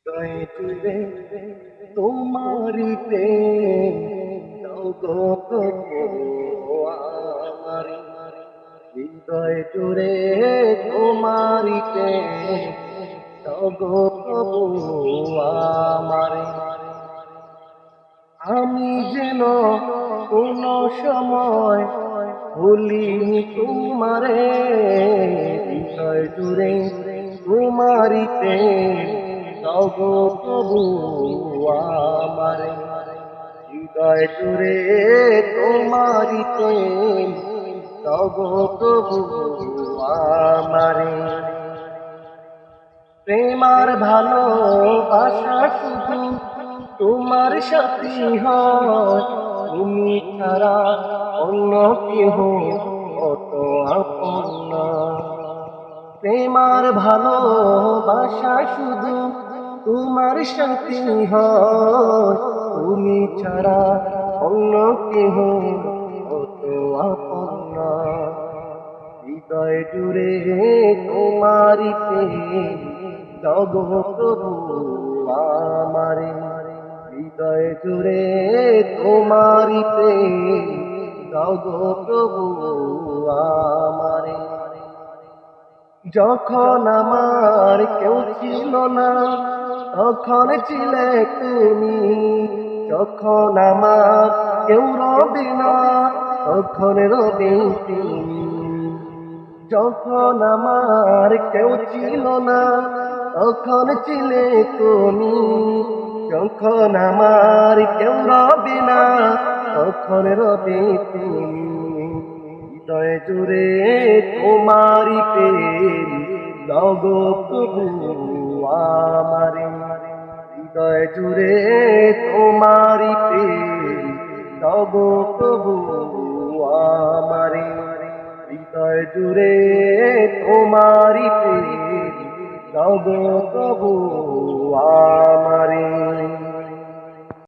হৃদয় জুড়ে তোমারি প্রেম দাও গো প্রভু আমারি হৃদয় জুড়ে তোমারি প্রেম দাও গো প্রভু আমারি আমি যেন কোন সময় ভুলিনি তোমারে হৃদয় জুড়ে তোমারি প্রেম দাও গো প্রভু আমারে হৃদয় জুড়ে তোমারি প্রেম দাও গো প্রভু আমারে প্রেমার ভালোবাসা শুধু তোমার সাথী হয় তুমি ছাড়া অন্য কেহ কত আপন না। প্রেমার ভালোবাসা শুধু তোমার সাথী হয় তুমি ছাড়া অন্য কেহ কত আপন না। হৃদয় জুড়ে তোমারি প্রেম দাও গো প্রভু আমারে হৃদয় জুড়ে তোমারি প্রেম দাও গো প্রভু আমারে যখন আমার কেউ ছিল না তখন ছিলে তুমি যখন আমার কেউ রবে না তখন রবে তুমি যখন আমার কেউ ছিল না তখন ছিলে তুমি যখন আমার কেউ রবে না তখন রবে তুমি হৃদয় জুড়ে তোমারি প্রেম দাও গো প্রভু আমারে হৃদয় জুড়ে তোমারি প্রেম দাও গো প্রভু আমারে হৃদয় জুড়ে তোমারি প্রেম দাও গো প্রভু আমারে।